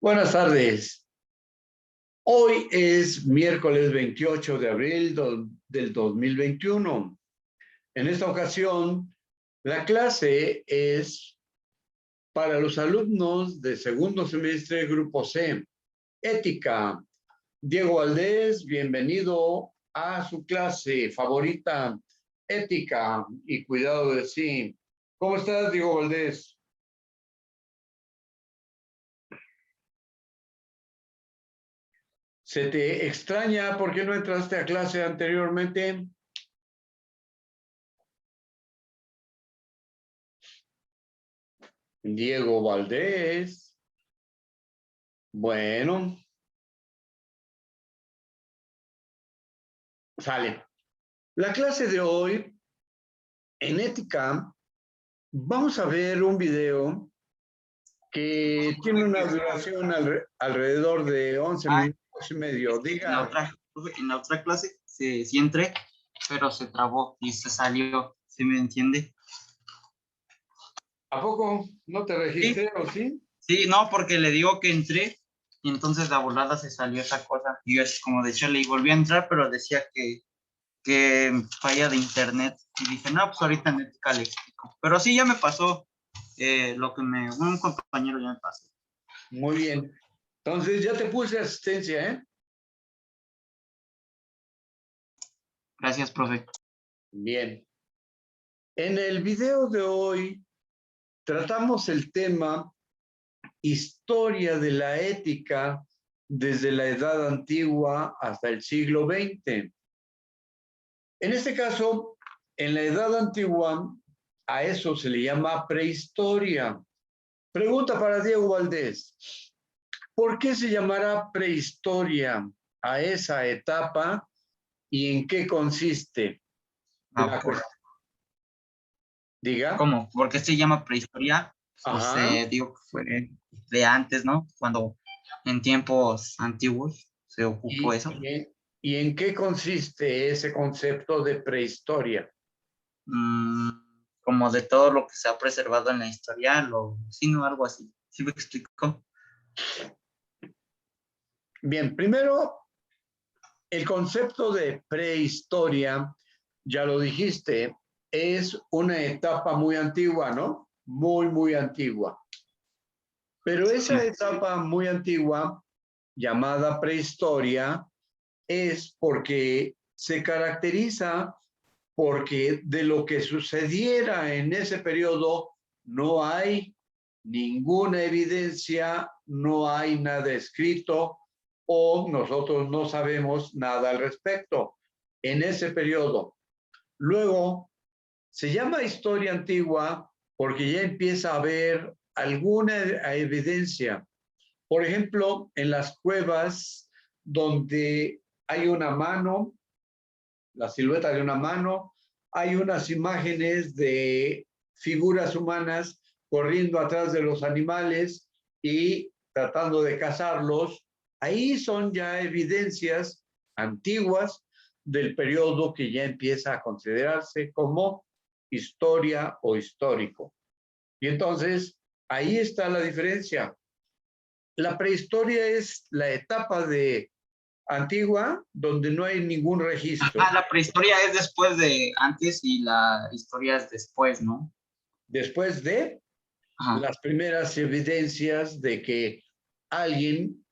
Buenas tardes. Hoy es miércoles 28 de abril del 2021. En esta ocasión, la clase es para los alumnos de segundo semestre, Grupo C, Ética. Diego Valdés, bienvenido a su clase favorita, Ética y Cuidado de sí. ¿Cómo estás, Diego Valdés? ¿Se te extraña por qué no entraste a clase anteriormente? Diego Valdés. Bueno, sale. La clase de hoy, en ética, vamos a ver un video que tiene una duración alrededor de 11 minutos y medio. Diga. En la otra clase sí entré, pero se trabó y se salió, ¿sí me entiende? ¿A poco no te registré o sí? Sí, no, porque le digo que entré y entonces la volada se salió esa cosa. Y yo es como de hecho le volví a entrar, pero decía que falla de internet. Y dije, no, pues ahorita en ética le explico. Pero sí, ya me pasó lo que un compañero ya me pasó. Muy bien. Entonces ya te puse asistencia, ¿eh? Gracias, profe. Bien. En el video de hoy tratamos el tema historia de la ética desde la Edad Antigua hasta el siglo XX. En este caso, en la Edad Antigua, a eso se le llama prehistoria. Pregunta para Diego Valdés. ¿Por qué se llamará prehistoria a esa etapa y en qué consiste? Diga. ¿Cómo? ¿Por qué se llama prehistoria? Pues Ajá. digo que fue de antes, ¿no? Cuando en tiempos antiguos se ocupó ¿Y, eso. y en qué consiste ese concepto de prehistoria? Como de todo lo que se ha preservado en la historia, sino algo así. ¿Sí me explico? Bien, primero, el concepto de prehistoria, ya lo dijiste, es una etapa muy antigua, ¿no? Muy, muy antigua. Pero esa Sí. etapa muy antigua, llamada prehistoria, es porque se caracteriza porque de lo que sucediera en ese periodo no hay ninguna evidencia, no hay nada escrito o nosotros no sabemos nada al respecto en ese periodo. Luego, se llama historia antigua porque ya empieza a haber alguna evidencia. Por ejemplo, en las cuevas donde hay una mano, la silueta de una mano, hay unas imágenes de figuras humanas corriendo atrás de los animales y tratando de cazarlos. Ahí son ya evidencias antiguas del periodo que ya empieza a considerarse como historia o histórico. Y entonces, ahí está la diferencia. La prehistoria es la etapa de antigua donde no hay ningún registro. Ajá, la prehistoria es después de antes y la historia es después, ¿no? Después de Ajá. las primeras evidencias de que alguien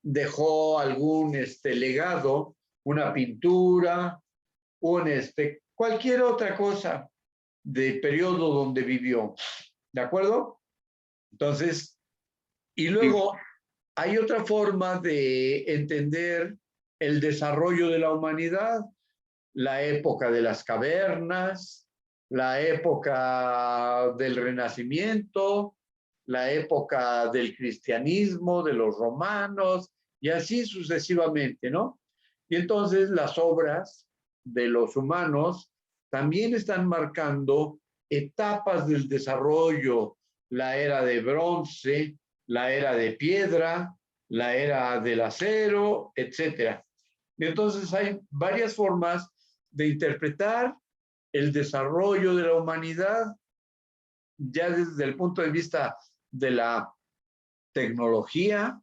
dejó algún legado, una pintura, cualquier otra cosa del periodo donde vivió. ¿De acuerdo? Entonces, y luego hay otra forma de entender el desarrollo de la humanidad, la época de las cavernas, la época del Renacimiento, la época del cristianismo, de los romanos, y así sucesivamente, ¿no? Y entonces las obras de los humanos también están marcando etapas del desarrollo, la era de bronce, la era de piedra, la era del acero, etcétera. Y entonces hay varias formas de interpretar el desarrollo de la humanidad ya desde el punto de vista de la tecnología,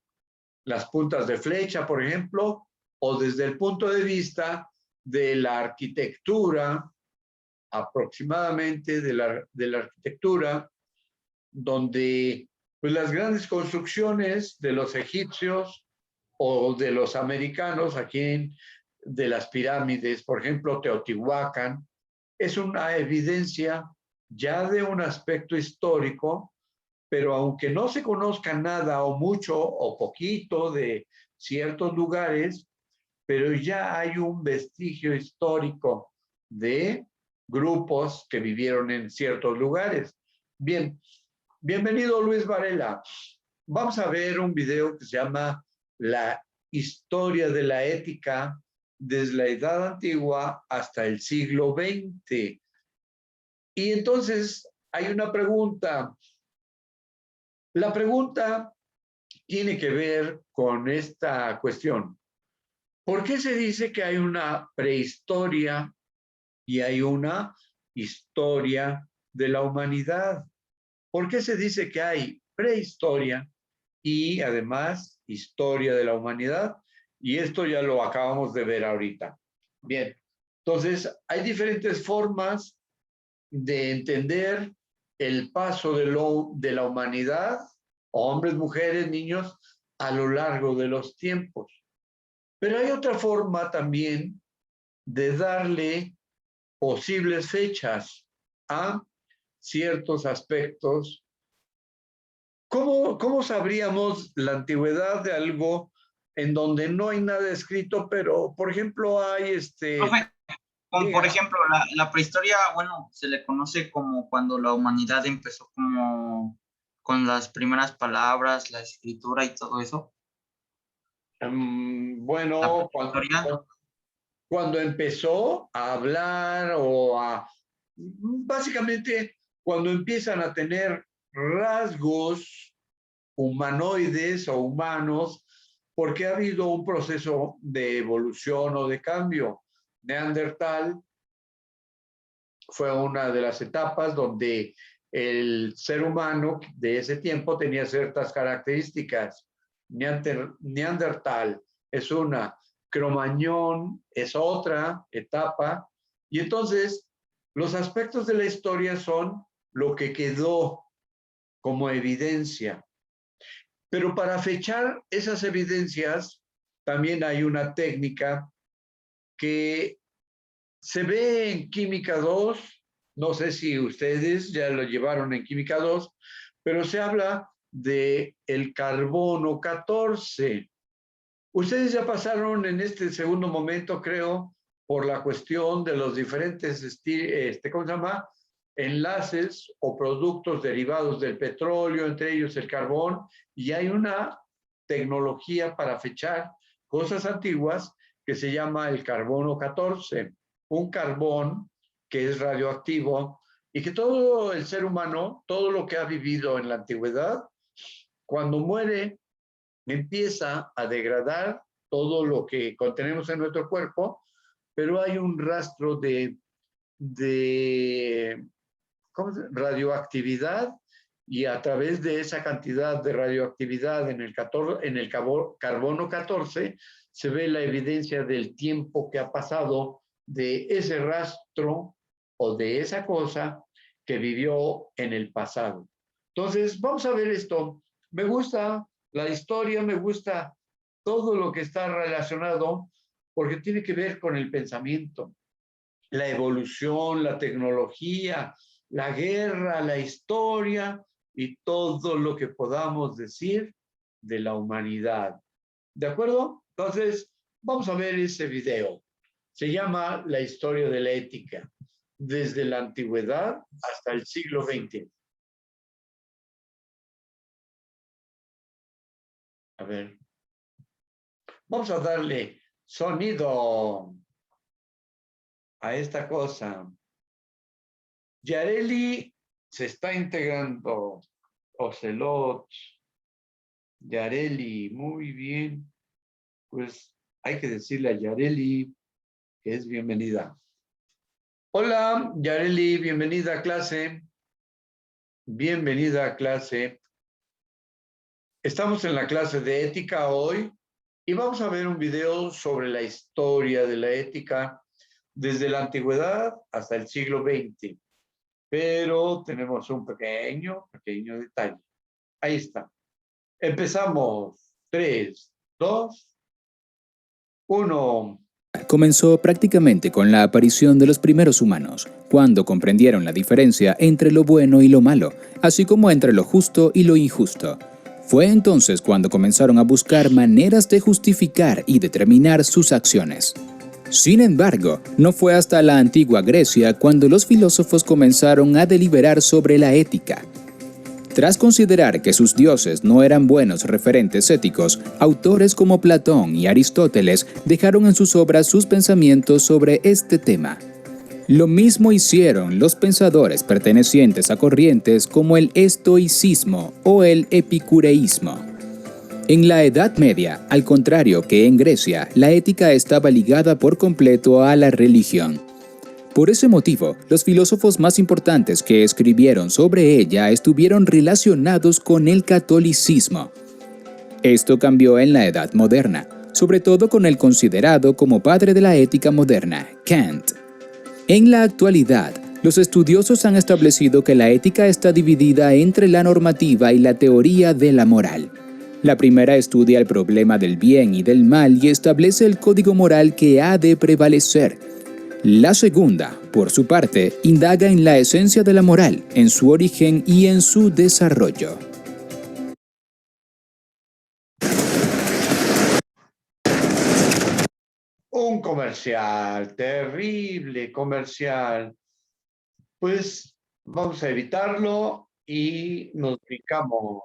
las puntas de flecha, por ejemplo, o desde el punto de vista de la arquitectura, aproximadamente de la arquitectura, donde pues, las grandes construcciones de los egipcios o de los americanos, de las pirámides, por ejemplo, Teotihuacán, es una evidencia ya de un aspecto histórico, pero aunque no se conozca nada o mucho o poquito de ciertos lugares, pero ya hay un vestigio histórico de grupos que vivieron en ciertos lugares. Bien, bienvenido Luis Varela. Vamos a ver un video que se llama La historia de la ética desde la Edad Antigua hasta el siglo XX. Y entonces hay una pregunta. La pregunta tiene que ver con esta cuestión. ¿Por qué se dice que hay una prehistoria y hay una historia de la humanidad? ¿Por qué se dice que hay prehistoria y además historia de la humanidad? Y esto ya lo acabamos de ver ahorita. Bien, entonces hay diferentes formas de entender el paso de la humanidad, hombres, mujeres, niños, a lo largo de los tiempos. Pero hay otra forma también de darle posibles fechas a ciertos aspectos. ¿Cómo sabríamos la antigüedad de algo en donde no hay nada escrito, pero, por ejemplo, hay Profe, como por diga, ejemplo, la prehistoria, bueno, se le conoce como cuando la humanidad empezó como con las primeras palabras, la escritura y todo eso. La bueno, prehistoria. cuando empezó a hablar básicamente, cuando empiezan a tener rasgos humanoides o humanos, porque ha habido un proceso de evolución o de cambio. Neandertal fue una de las etapas donde el ser humano de ese tiempo tenía ciertas características. Neandertal es una, Cromañón es otra etapa, y entonces los aspectos de la historia son lo que quedó como evidencia. Pero para fechar esas evidencias, también hay una técnica que se ve en Química 2, no sé si ustedes ya lo llevaron en Química 2, pero se habla de el carbono 14. Ustedes ya pasaron en este segundo momento, creo, por la cuestión de los diferentes, ¿cómo se llama? Enlaces o productos derivados del petróleo, entre ellos el carbón, y hay una tecnología para fechar cosas antiguas que se llama el carbono 14, un carbón que es radioactivo y que todo el ser humano, todo lo que ha vivido en la antigüedad, cuando muere, empieza a degradar todo lo que contenemos en nuestro cuerpo, pero hay un rastro de radioactividad y a través de esa cantidad de radioactividad en el carbono 14 se ve la evidencia del tiempo que ha pasado de ese rastro o de esa cosa que vivió en el pasado. Entonces, vamos a ver esto. Me gusta la historia, me gusta todo lo que está relacionado porque tiene que ver con el pensamiento, la evolución, la tecnología, la guerra, la historia y todo lo que podamos decir de la humanidad. ¿De acuerdo? Entonces, vamos a ver ese video. Se llama La historia de la ética, desde la antigüedad hasta el siglo XX. A ver, vamos a darle sonido a esta cosa. Yareli se está integrando. Ocelot, Yareli, muy bien. Pues hay que decirle a Yareli que es bienvenida. Hola, Yareli, bienvenida a clase. Bienvenida a clase. Estamos en la clase de ética hoy y vamos a ver un video sobre la historia de la ética desde la antigüedad hasta el siglo XX. Pero tenemos un pequeño detalle. Ahí está. Empezamos. 3, 2, 1. Comenzó prácticamente con la aparición de los primeros humanos, cuando comprendieron la diferencia entre lo bueno y lo malo, así como entre lo justo y lo injusto. Fue entonces cuando comenzaron a buscar maneras de justificar y determinar sus acciones. Sin embargo, no fue hasta la antigua Grecia cuando los filósofos comenzaron a deliberar sobre la ética. Tras considerar que sus dioses no eran buenos referentes éticos, autores como Platón y Aristóteles dejaron en sus obras sus pensamientos sobre este tema. Lo mismo hicieron los pensadores pertenecientes a corrientes como el estoicismo o el epicureísmo. En la Edad Media, al contrario que en Grecia, la ética estaba ligada por completo a la religión. Por ese motivo, los filósofos más importantes que escribieron sobre ella estuvieron relacionados con el catolicismo. Esto cambió en la Edad Moderna, sobre todo con el considerado como padre de la ética moderna, Kant. En la actualidad, los estudiosos han establecido que la ética está dividida entre la normativa y la teoría de la moral. La primera estudia el problema del bien y del mal y establece el código moral que ha de prevalecer. La segunda, por su parte, indaga en la esencia de la moral, en su origen y en su desarrollo. Un comercial, terrible comercial. Pues vamos a evitarlo y nos picamos.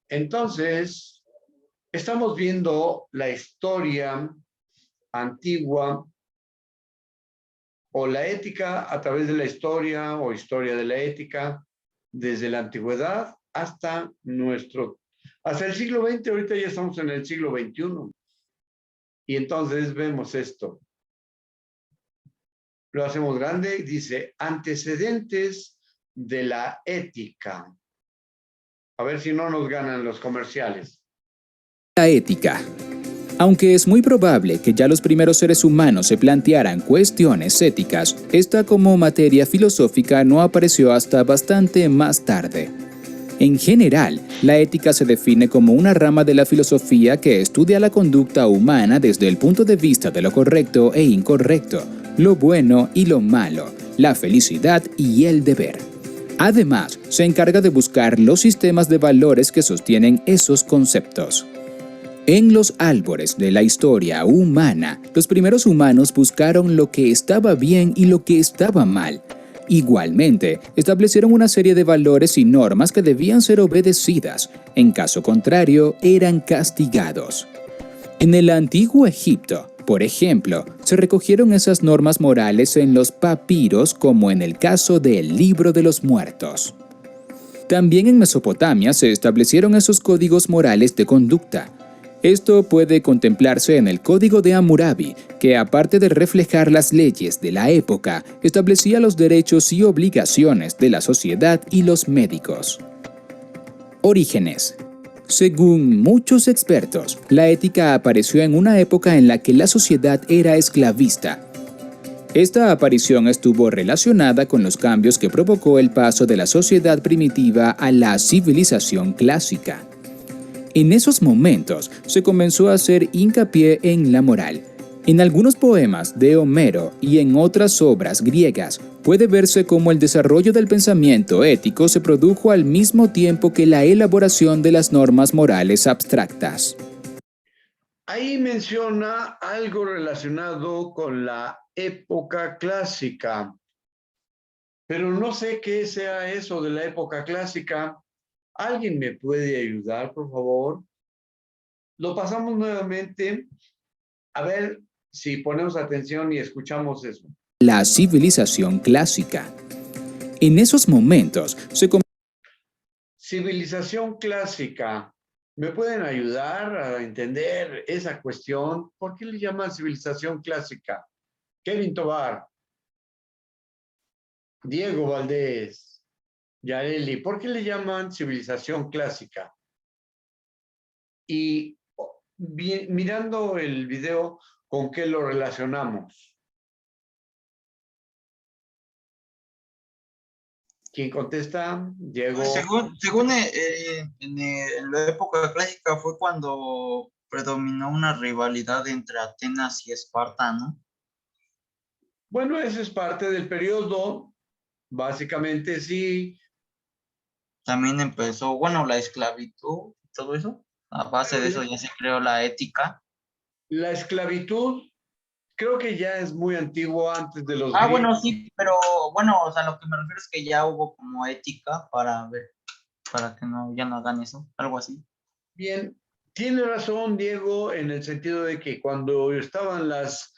Entonces, estamos viendo la historia antigua o la ética a través de la historia o historia de la ética desde la antigüedad hasta el siglo XX. Ahorita ya estamos en el siglo XXI. Y entonces vemos esto. Lo hacemos grande y dice antecedentes de la ética. A ver si no nos ganan los comerciales. La ética. Aunque es muy probable que ya los primeros seres humanos se plantearan cuestiones éticas, esta como materia filosófica no apareció hasta bastante más tarde. En general, la ética se define como una rama de la filosofía que estudia la conducta humana desde el punto de vista de lo correcto e incorrecto, lo bueno y lo malo, la felicidad y el deber. Además, se encarga de buscar los sistemas de valores que sostienen esos conceptos. En los albores de la historia humana, los primeros humanos buscaron lo que estaba bien y lo que estaba mal. Igualmente, establecieron una serie de valores y normas que debían ser obedecidas. En caso contrario, eran castigados. En el antiguo Egipto, por ejemplo, se recogieron esas normas morales en los papiros, como en el caso del Libro de los Muertos. También en Mesopotamia se establecieron esos códigos morales de conducta. Esto puede contemplarse en el Código de Hammurabi, que aparte de reflejar las leyes de la época, establecía los derechos y obligaciones de la sociedad y los médicos. Orígenes. Según muchos expertos, la ética apareció en una época en la que la sociedad era esclavista. Esta aparición estuvo relacionada con los cambios que provocó el paso de la sociedad primitiva a la civilización clásica. En esos momentos se comenzó a hacer hincapié en la moral. En algunos poemas de Homero y en otras obras griegas puede verse cómo el desarrollo del pensamiento ético se produjo al mismo tiempo que la elaboración de las normas morales abstractas. Ahí menciona algo relacionado con la época clásica, pero no sé qué sea eso de la época clásica. ¿Alguien me puede ayudar, por favor? Lo pasamos nuevamente. A ver si ponemos atención y escuchamos eso. La civilización clásica. En esos momentos se Civilización clásica. ¿Me pueden ayudar a entender esa cuestión? ¿Por qué le llaman civilización clásica? Kevin Tobar, Diego Valdés, Yareli, ¿por qué le llaman civilización clásica? Y mirando el video, ¿con qué lo relacionamos? ¿Quién contesta? Diego. En la época clásica fue cuando predominó una rivalidad entre Atenas y Esparta, ¿no? Bueno, eso es parte del periodo. Básicamente sí. También empezó, bueno, la esclavitud y todo eso. A base de eso ya se creó la ética. La esclavitud creo que ya es muy antiguo, antes de los griegos. Bueno, sí, pero bueno, o sea, lo que me refiero es que ya hubo como ética para ver, para que no, ya no hagan eso, algo así. Bien, tiene razón Diego en el sentido de que cuando estaban las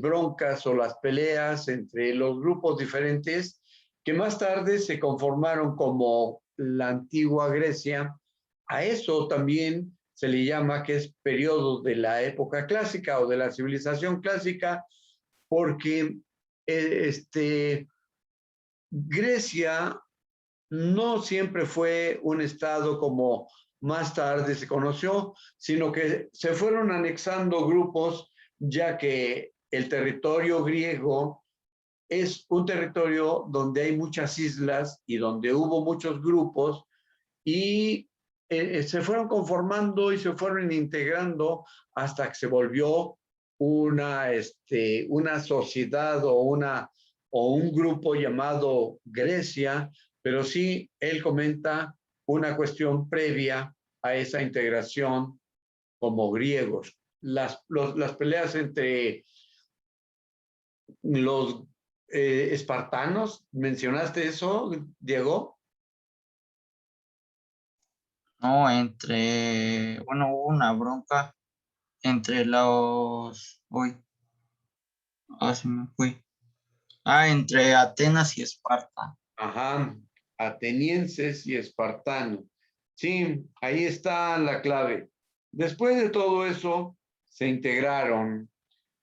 broncas o las peleas entre los grupos diferentes, que más tarde se conformaron como la antigua Grecia, a eso también se le llama que es periodo de la época clásica o de la civilización clásica, porque Grecia no siempre fue un estado como más tarde se conoció, sino que se fueron anexando grupos, ya que el territorio griego es un territorio donde hay muchas islas y donde hubo muchos grupos y se fueron conformando y se fueron integrando hasta que se volvió una sociedad o un grupo llamado Grecia, pero sí él comenta una cuestión previa a esa integración como griegos. Las peleas entre los espartanos, ¿mencionaste eso, Diego? No, hubo una bronca entre se me fue. Entre Atenas y Esparta. Ajá, atenienses y espartanos. Sí, ahí está la clave. Después de todo eso, se integraron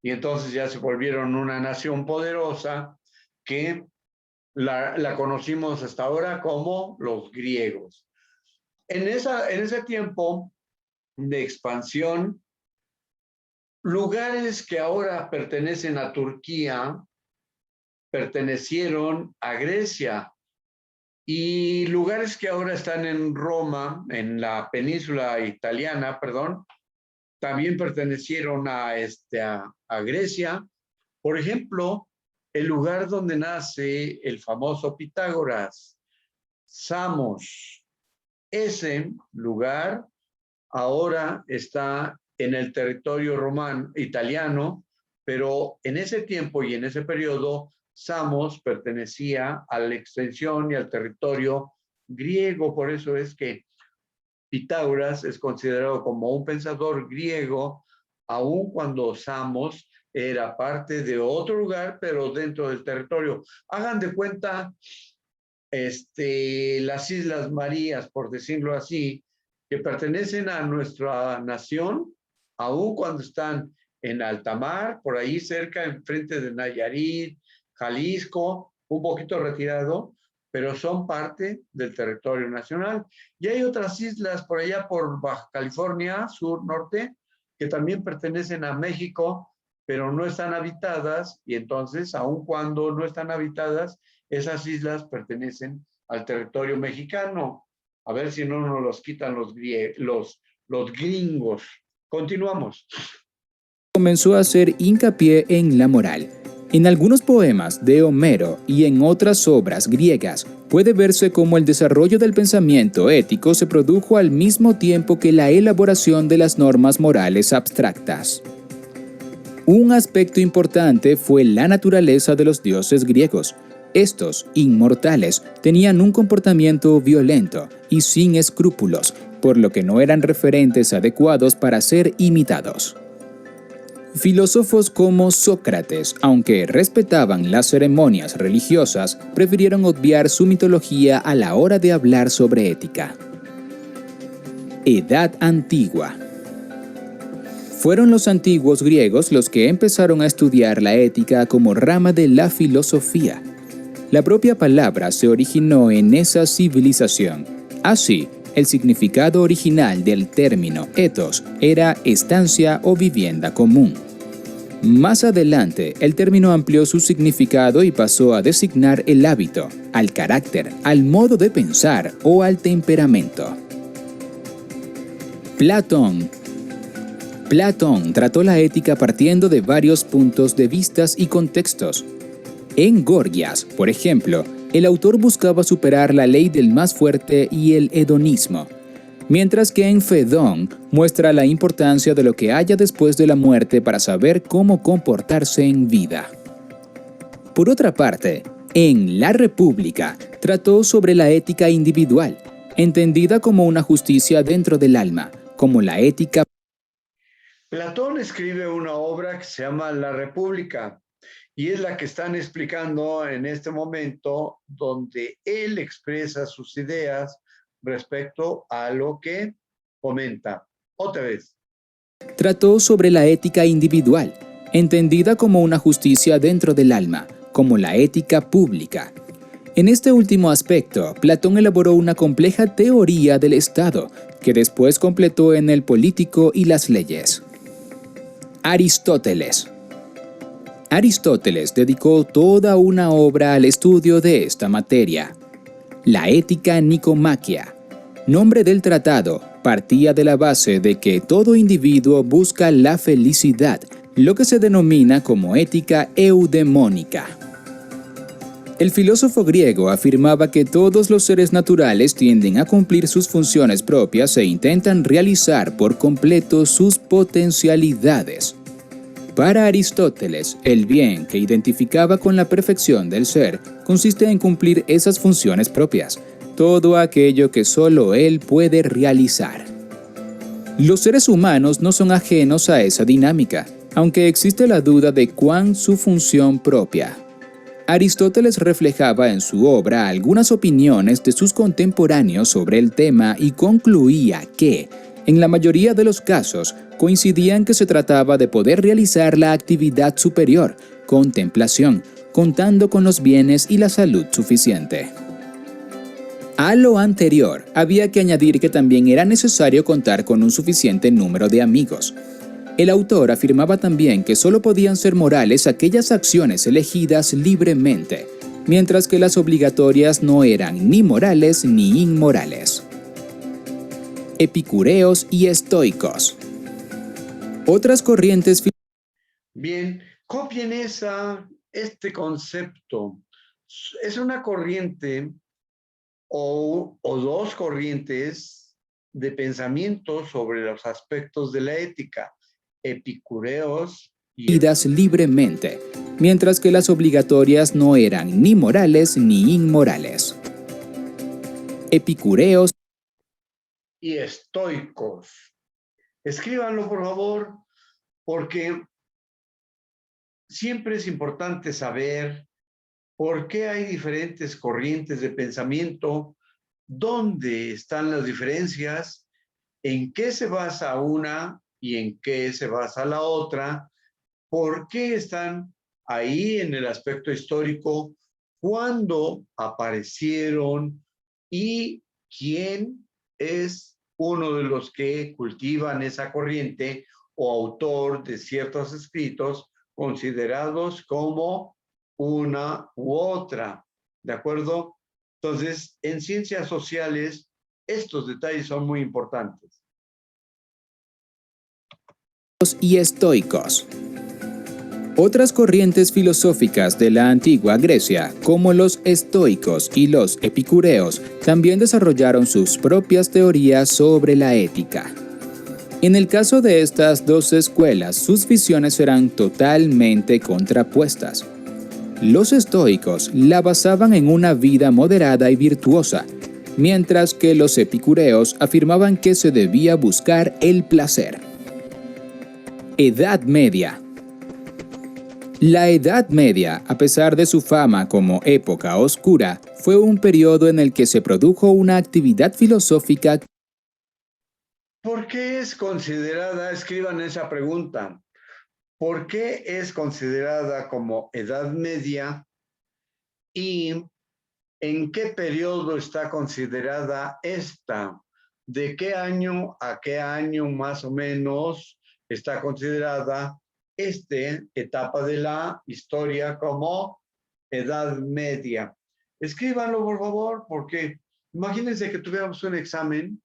y entonces ya se volvieron una nación poderosa que la conocimos hasta ahora como los griegos. En ese tiempo de expansión, lugares que ahora pertenecen a Turquía pertenecieron a Grecia y lugares que ahora están en Roma, en la península italiana, perdón, también pertenecieron a Grecia. Por ejemplo, el lugar donde nace el famoso Pitágoras, Samos. Ese lugar ahora está en el territorio romano, italiano, pero en ese tiempo y en ese periodo, Samos pertenecía a la extensión y al territorio griego. Por eso es que Pitágoras es considerado como un pensador griego, aun cuando Samos era parte de otro lugar, pero dentro del territorio. Hagan de cuenta las Islas Marías, por decirlo así, que pertenecen a nuestra nación, aun cuando están en alta mar, por ahí cerca, enfrente de Nayarit, Jalisco, un poquito retirado, pero son parte del territorio nacional. Y hay otras islas por allá por Baja California, sur, norte, que también pertenecen a México, pero no están habitadas, y entonces, aun cuando no están habitadas, esas islas pertenecen al territorio mexicano. A ver si no nos los quitan los gringos. Continuamos. Comenzó a hacer hincapié en la moral. En algunos poemas de Homero y en otras obras griegas puede verse cómo el desarrollo del pensamiento ético se produjo al mismo tiempo que la elaboración de las normas morales abstractas. Un aspecto importante fue la naturaleza de los dioses griegos. Estos, inmortales, tenían un comportamiento violento y sin escrúpulos, por lo que no eran referentes adecuados para ser imitados. Filósofos como Sócrates, aunque respetaban las ceremonias religiosas, prefirieron obviar su mitología a la hora de hablar sobre ética. Edad Antigua. Fueron los antiguos griegos los que empezaron a estudiar la ética como rama de la filosofía. La propia palabra se originó en esa civilización. Así, el significado original del término ethos era estancia o vivienda común. Más adelante, el término amplió su significado y pasó a designar el hábito, al carácter, al modo de pensar o al temperamento. Platón trató la ética partiendo de varios puntos de vista y contextos. En Gorgias, por ejemplo, el autor buscaba superar la ley del más fuerte y el hedonismo, mientras que en Fedón muestra la importancia de lo que haya después de la muerte para saber cómo comportarse en vida. Por otra parte, en La República trató sobre la ética individual, entendida como una justicia dentro del alma, como la ética. Platón escribe una obra que se llama La República y es la que están explicando en este momento, donde él expresa sus ideas respecto a lo que comenta. Otra vez. Trató sobre la ética individual, entendida como una justicia dentro del alma, como la ética pública. En este último aspecto, Platón elaboró una compleja teoría del Estado, que después completó en el político y las leyes. Aristóteles dedicó toda una obra al estudio de esta materia. La Ética Nicomaquia, nombre del tratado, partía de la base de que todo individuo busca la felicidad, lo que se denomina como ética eudemónica. El filósofo griego afirmaba que todos los seres naturales tienden a cumplir sus funciones propias e intentan realizar por completo sus potencialidades. Para Aristóteles, el bien que identificaba con la perfección del ser consiste en cumplir esas funciones propias, todo aquello que solo él puede realizar. Los seres humanos no son ajenos a esa dinámica, aunque existe la duda de cuán su función propia. Aristóteles reflejaba en su obra algunas opiniones de sus contemporáneos sobre el tema y concluía que, en la mayoría de los casos, coincidían que se trataba de poder realizar la actividad superior, contemplación, contando con los bienes y la salud suficiente. A lo anterior, había que añadir que también era necesario contar con un suficiente número de amigos. El autor afirmaba también que solo podían ser morales aquellas acciones elegidas libremente, mientras que las obligatorias no eran ni morales ni inmorales. Epicureos y estoicos. Otras corrientes. Bien, copien este concepto. Es una corriente o dos corrientes de pensamiento sobre los aspectos de la ética. Epicureos y libremente, mientras que las obligatorias no eran ni morales ni inmorales. Epicureos y estoicos. Escríbanlo, por favor, porque siempre es importante saber por qué hay diferentes corrientes de pensamiento, dónde están las diferencias, en qué se basa una y en qué se basa la otra, por qué están ahí en el aspecto histórico, cuándo aparecieron y quién es uno de los que cultivan esa corriente o autor de ciertos escritos considerados como una u otra, ¿de acuerdo? Entonces, en ciencias sociales, estos detalles son muy importantes. Y estoicos. Otras corrientes filosóficas de la antigua Grecia, como los estoicos y los epicureos, también desarrollaron sus propias teorías sobre la ética. En el caso de estas dos escuelas, sus visiones eran totalmente contrapuestas. Los estoicos la basaban en una vida moderada y virtuosa, mientras que los epicureos afirmaban que se debía buscar el placer. Edad Media. La Edad Media, a pesar de su fama como época oscura, fue un periodo en el que se produjo una actividad filosófica ¿Por qué es considerada, escriban esa pregunta, ¿por qué es considerada como Edad Media y en qué periodo está considerada esta? ¿De qué año a qué año más o menos está considerada esta etapa de la historia como Edad Media? Escríbanlo, por favor, porque imagínense que tuviéramos un examen.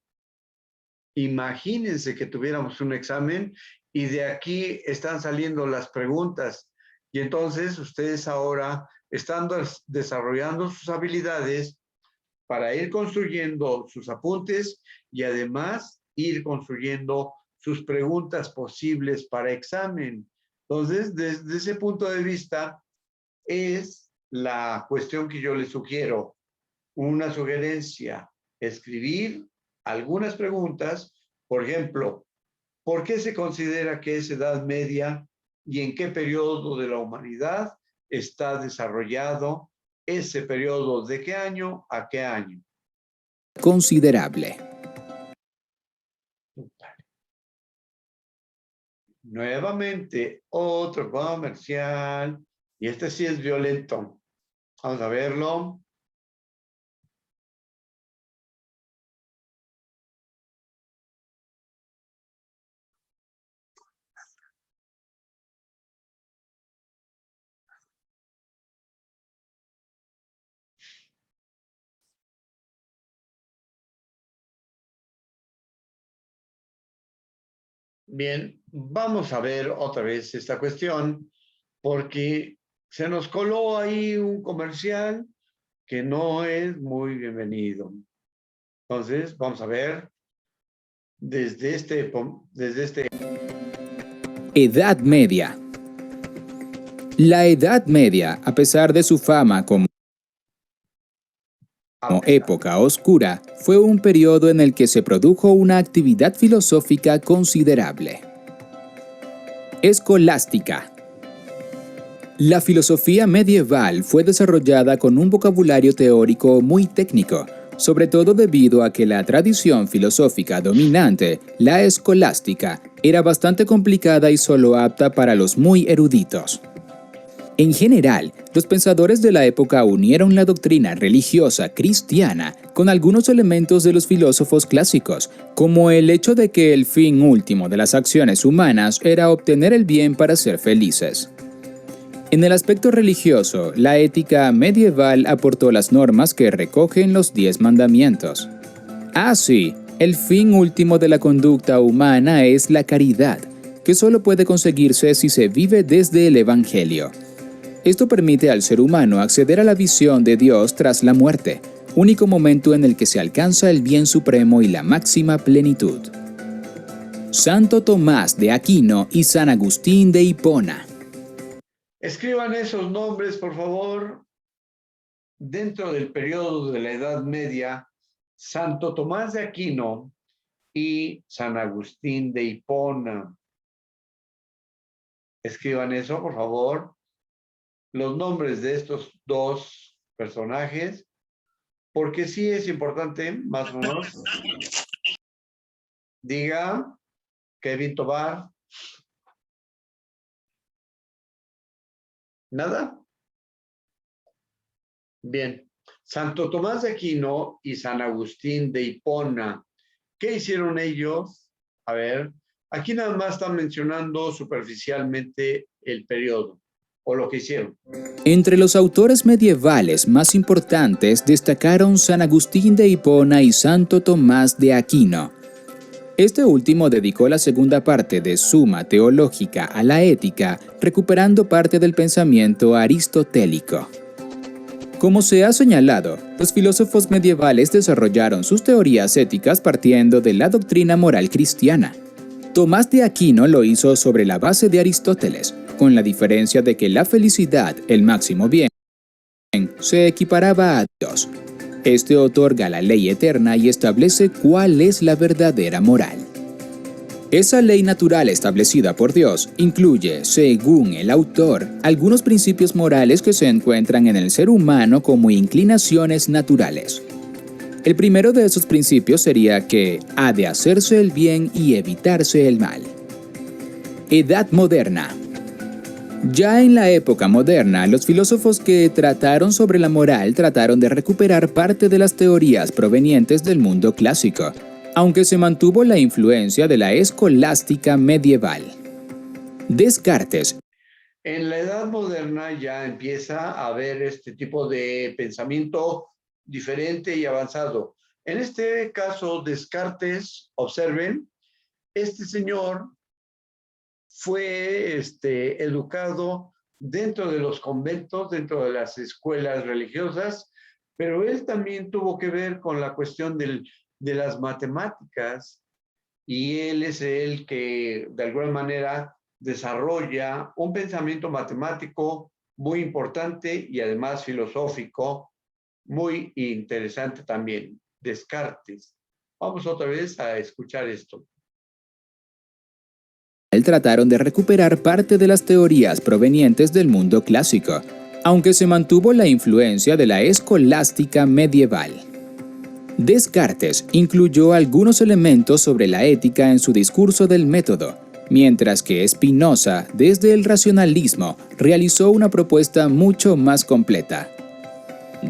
Imagínense que tuviéramos un examen y de aquí están saliendo las preguntas. Y entonces ustedes ahora están desarrollando sus habilidades para ir construyendo sus apuntes y además ir construyendo sus preguntas posibles para examen. Entonces, desde ese punto de vista, es la cuestión que yo les sugiero. Una sugerencia, escribir algunas preguntas, por ejemplo, ¿por qué se considera que es Edad Media y en qué periodo de la humanidad está desarrollado ese periodo? ¿De qué año a qué año? Considerable. Nuevamente, otro comercial. Y este sí es violento. Vamos a verlo. Bien, vamos a ver otra vez esta cuestión porque se nos coló ahí un comercial que no es muy bienvenido. Entonces, vamos a ver desde este Edad Media. La Edad Media, a pesar de su fama como época oscura, fue un periodo en el que se produjo una actividad filosófica considerable. Escolástica. La filosofía medieval fue desarrollada con un vocabulario teórico muy técnico, sobre todo debido a que la tradición filosófica dominante, la escolástica, era bastante complicada y solo apta para los muy eruditos. En general, los pensadores de la época unieron la doctrina religiosa cristiana con algunos elementos de los filósofos clásicos, como el hecho de que el fin último de las acciones humanas era obtener el bien para ser felices. En el aspecto religioso, la ética medieval aportó las normas que recogen los 10 mandamientos. Así, el fin último de la conducta humana es la caridad, que solo puede conseguirse si se vive desde el Evangelio. Esto permite al ser humano acceder a la visión de Dios tras la muerte, único momento en el que se alcanza el bien supremo y la máxima plenitud. Santo Tomás de Aquino y San Agustín de Hipona. Escriban esos nombres, por favor. Dentro del periodo de la Edad Media, Santo Tomás de Aquino y San Agustín de Hipona. Escriban eso, por favor. Los nombres de estos dos personajes, porque sí es importante, más o menos. Diga, Kevin Tobar. ¿Nada? Bien. Santo Tomás de Aquino y San Agustín de Hipona. ¿Qué hicieron ellos? A ver, aquí nada más están mencionando superficialmente el periodo o lo que hicieron. Entre los autores medievales más importantes destacaron San Agustín de Hipona y Santo Tomás de Aquino. Este último dedicó la segunda parte de Suma Teológica a la ética, recuperando parte del pensamiento aristotélico. Como se ha señalado, los filósofos medievales desarrollaron sus teorías éticas partiendo de la doctrina moral cristiana. Tomás de Aquino lo hizo sobre la base de Aristóteles, con la diferencia de que la felicidad, el máximo bien, se equiparaba a Dios. Este otorga la ley eterna y establece cuál es la verdadera moral. Esa ley natural establecida por Dios incluye, según el autor, algunos principios morales que se encuentran en el ser humano como inclinaciones naturales. El primero de esos principios sería que ha de hacerse el bien y evitarse el mal. Edad moderna. Ya en la época moderna, los filósofos que trataron sobre la moral trataron de recuperar parte de las teorías provenientes del mundo clásico, aunque se mantuvo la influencia de la escolástica medieval. Descartes. En la edad moderna ya empieza a haber este tipo de pensamiento diferente y avanzado. En este caso, Descartes, observen, este señor fue educado dentro de los conventos, dentro de las escuelas religiosas, pero él también tuvo que ver con la cuestión de las matemáticas, y él es el que de alguna manera desarrolla un pensamiento matemático muy importante y además filosófico muy interesante también, Descartes. Vamos otra vez a escuchar esto. Trataron de recuperar parte de las teorías provenientes del mundo clásico, aunque se mantuvo la influencia de la escolástica medieval. Descartes incluyó algunos elementos sobre la ética en su discurso del método, mientras que Spinoza, desde el racionalismo, realizó una propuesta mucho más completa.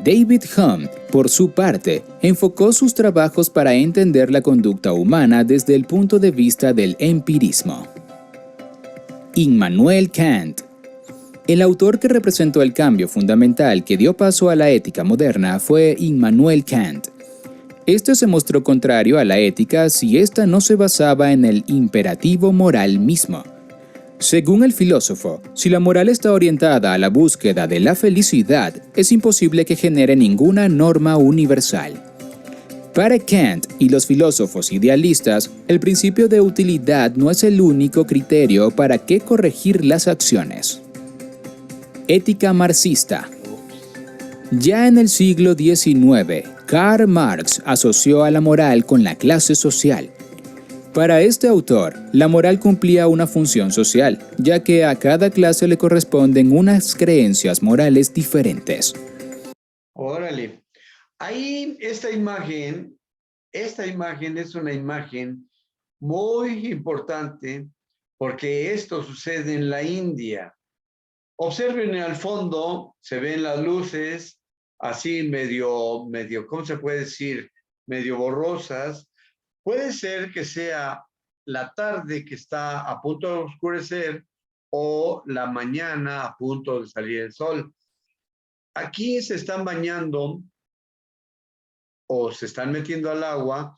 David Hume, por su parte, enfocó sus trabajos para entender la conducta humana desde el punto de vista del empirismo. Immanuel Kant. El autor que representó el cambio fundamental que dio paso a la ética moderna fue Immanuel Kant. Este se mostró contrario a la ética si ésta no se basaba en el imperativo moral mismo. Según el filósofo, si la moral está orientada a la búsqueda de la felicidad, es imposible que genere ninguna norma universal. Para Kant y los filósofos idealistas, el principio de utilidad no es el único criterio para qué corregir las acciones. Ética marxista. Ya en el siglo XIX, Karl Marx asoció a la moral con la clase social. Para este autor, la moral cumplía una función social, ya que a cada clase le corresponden unas creencias morales diferentes. Órale. Ahí esta imagen es una imagen muy importante porque esto sucede en la India. Observen al fondo, se ven las luces así medio, ¿cómo se puede decir? Medio borrosas. Puede ser que sea la tarde que está a punto de oscurecer o la mañana a punto de salir el sol. Aquí se están bañando o se están metiendo al agua.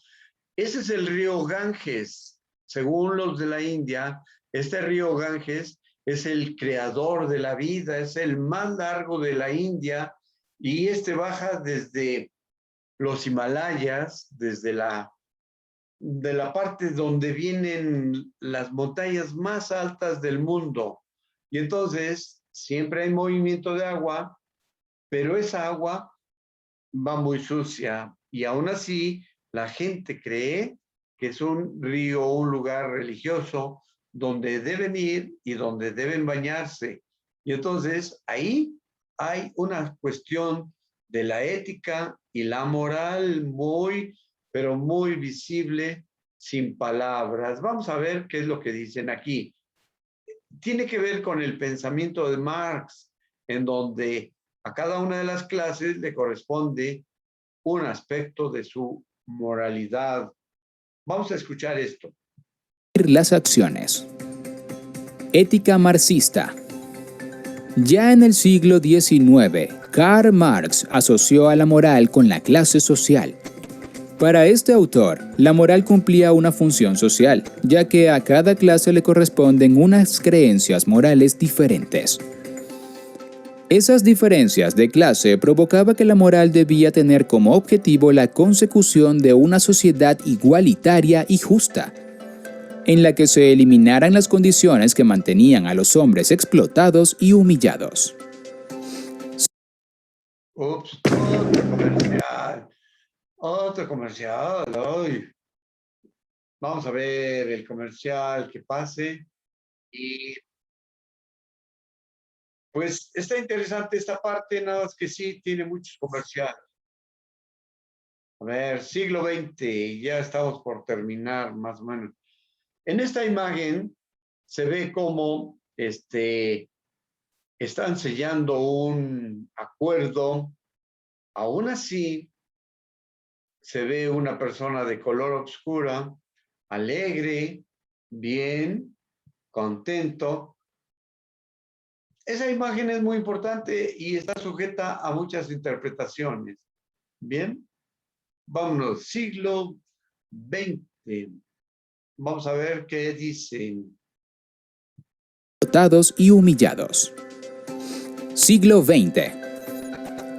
Ese es el río Ganges. Según los de la India, este río Ganges es el creador de la vida, es el más largo de la India y baja desde los Himalayas, desde de la parte donde vienen las montañas más altas del mundo. Y entonces siempre hay movimiento de agua, pero esa agua va muy sucia y aún así la gente cree que es un río, un lugar religioso donde deben ir y donde deben bañarse. Y entonces ahí hay una cuestión de la ética y la moral muy, pero muy visible, sin palabras. Vamos a ver qué es lo que dicen aquí. Tiene que ver con el pensamiento de Marx, en donde a cada una de las clases le corresponde un aspecto de su moralidad. Vamos a escuchar esto. Las acciones. Ética marxista. Ya en el siglo XIX, Karl Marx asoció a la moral con la clase social. Para este autor, la moral cumplía una función social, ya que a cada clase le corresponden unas creencias morales diferentes. Esas diferencias de clase provocaba que la moral debía tener como objetivo la consecución de una sociedad igualitaria y justa, en la que se eliminaran las condiciones que mantenían a los hombres explotados y humillados. Ups, otro comercial. Otro comercial. Ay. Vamos a ver el comercial que pase. Y pues está interesante esta parte, nada más que sí tiene muchos comerciales. A ver, siglo XX, ya estamos por terminar más o menos. En esta imagen se ve cómo están sellando un acuerdo. Aún así, se ve una persona de color oscura, alegre, bien, contento. Esa imagen es muy importante y está sujeta a muchas interpretaciones. Bien, vámonos, siglo XX. Vamos a ver qué dicen. Derrotados y humillados. Siglo XX.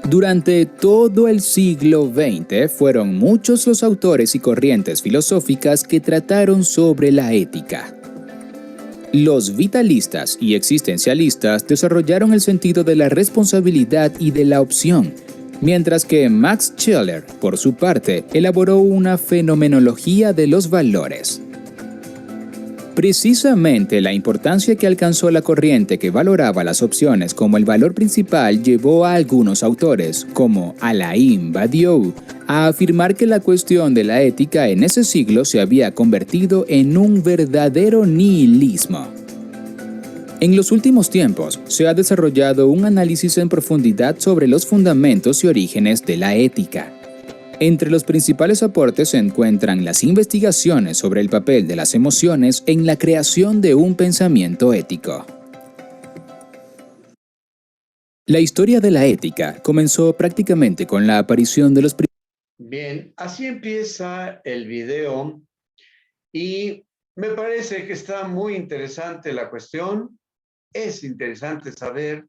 Durante todo el siglo XX fueron muchos los autores y corrientes filosóficas que trataron sobre la ética. Los vitalistas y existencialistas desarrollaron el sentido de la responsabilidad y de la opción, mientras que Max Scheler, por su parte, elaboró una fenomenología de los valores. Precisamente la importancia que alcanzó la corriente que valoraba las opciones como el valor principal llevó a algunos autores, como Alain Badiou, a afirmar que la cuestión de la ética en ese siglo se había convertido en un verdadero nihilismo. En los últimos tiempos, se ha desarrollado un análisis en profundidad sobre los fundamentos y orígenes de la ética. Entre los principales aportes se encuentran las investigaciones sobre el papel de las emociones en la creación de un pensamiento ético. La historia de la ética comenzó prácticamente con la aparición de los primeros. Bien, así empieza el video y me parece que está muy interesante la cuestión. Es interesante saber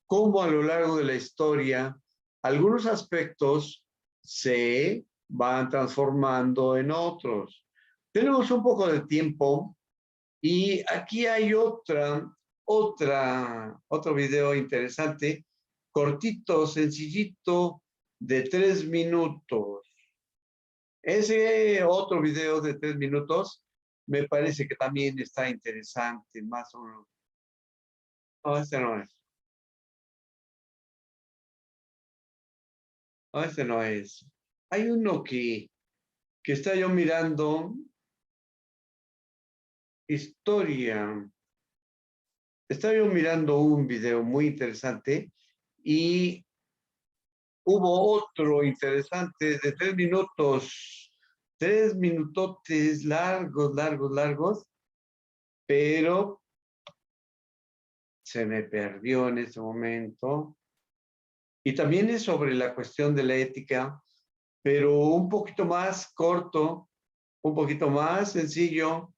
cómo a lo largo de la historia algunos aspectos se van transformando en otros. Tenemos un poco de tiempo y aquí hay otro video interesante, cortito, sencillito, de 3 minutos. Ese otro video de 3 minutos me parece que también está interesante, más o menos. No, este no es. No, este no es. Hay uno que está yo mirando. Historia. Estaba yo mirando un video muy interesante y hubo otro interesante de 3 minutos. 3 minutotes largos, pero se me perdió en ese momento. Y también es sobre la cuestión de la ética, pero un poquito más corto, un poquito más sencillo,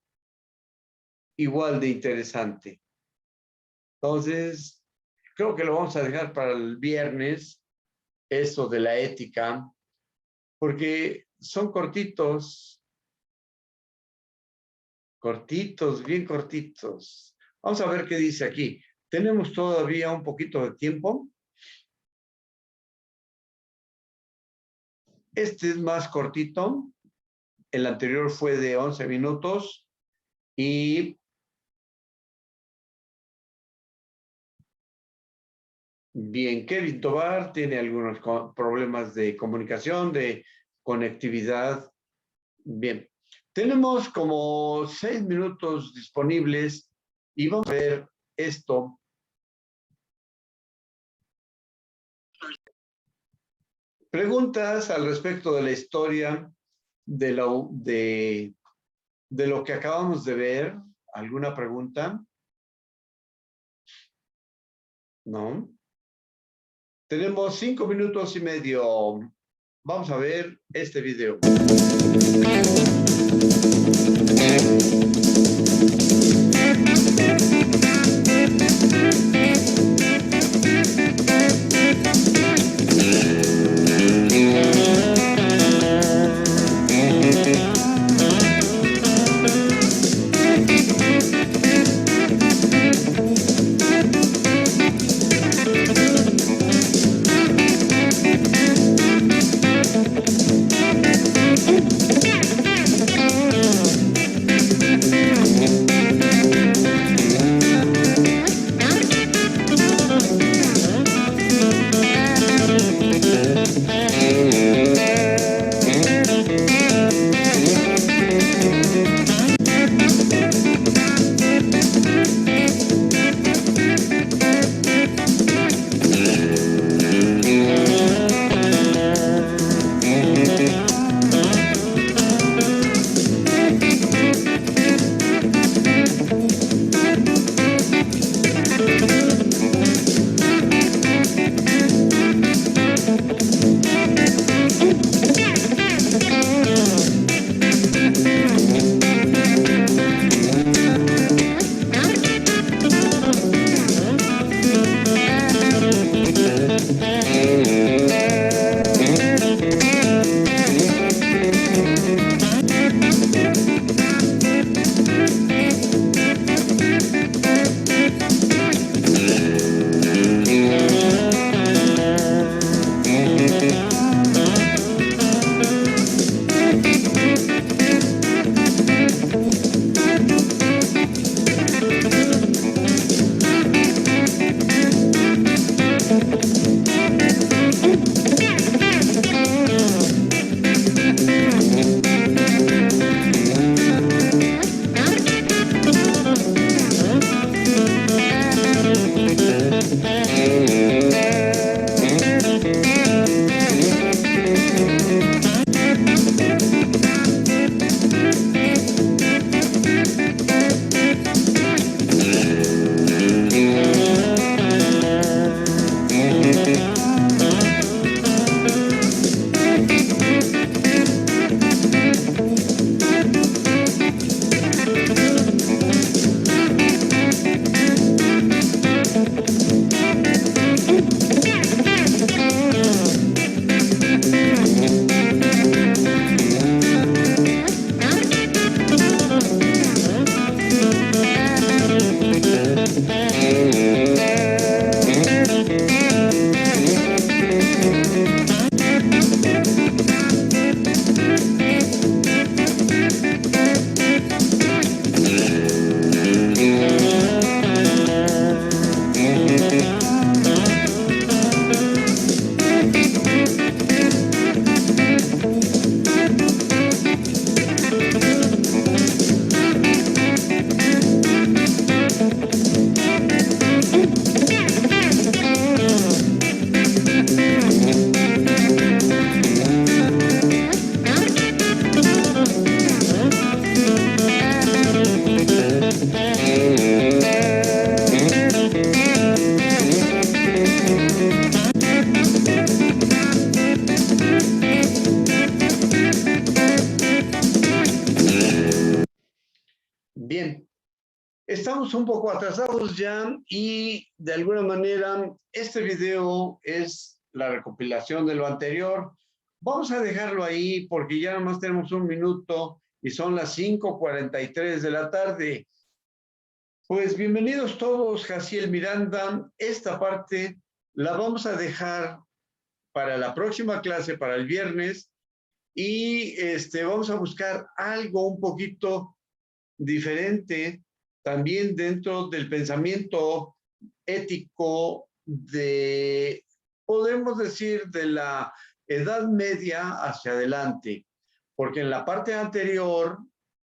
igual de interesante. Entonces, creo que lo vamos a dejar para el viernes, eso de la ética, porque son cortitos, bien cortitos. Vamos a ver qué dice aquí. Tenemos todavía un poquito de tiempo. Este es más cortito. El anterior fue de 11 minutos. Y bien, Kevin Tovar tiene algunos problemas de comunicación, de conectividad. Bien, tenemos como 6 minutos disponibles y vamos a ver esto. Preguntas al respecto de la historia de lo que acabamos de ver. ¿Alguna pregunta? ¿No? Tenemos 5 minutos y medio. Vamos a ver este video. Estamos un poco atrasados ya y de alguna manera este video es la recopilación de lo anterior. Vamos a dejarlo ahí porque ya nada más tenemos un minuto y son las 5:43 de la tarde. Pues bienvenidos todos, Jaciel Miranda. Esta parte la vamos a dejar para la próxima clase, para el viernes, y vamos a buscar algo un poquito diferente también dentro del pensamiento ético de, podemos decir, de la Edad Media hacia adelante, porque en la parte anterior,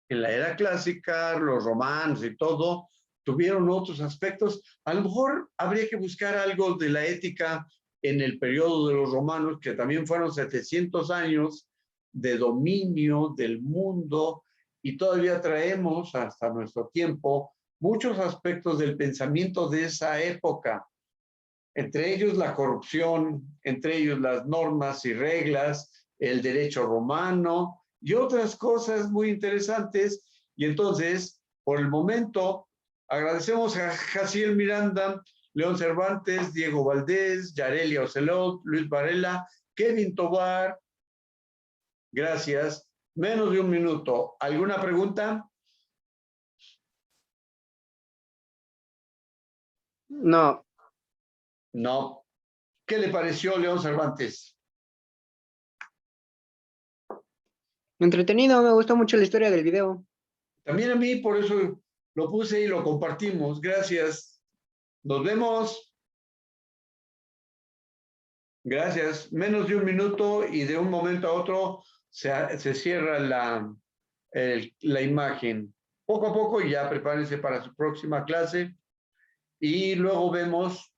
en la era clásica, los romanos y todo, tuvieron otros aspectos. A lo mejor habría que buscar algo de la ética en el periodo de los romanos, que también fueron 700 años de dominio del mundo, y todavía traemos hasta nuestro tiempo muchos aspectos del pensamiento de esa época, entre ellos la corrupción, entre ellos las normas y reglas, el derecho romano y otras cosas muy interesantes. Y entonces, por el momento, agradecemos a Jaciel Miranda, León Cervantes, Diego Valdés, Yarelia Ocelot, Luis Varela, Kevin Tobar. Gracias. Menos de un minuto. ¿Alguna pregunta? No. No. ¿Qué le pareció, León Cervantes? Entretenido, me gustó mucho la historia del video. También a mí, por eso lo puse y lo compartimos. Gracias. Nos vemos. Gracias. Menos de un minuto y de un momento a otro se cierra la imagen. Poco a poco ya prepárense para su próxima clase y luego vemos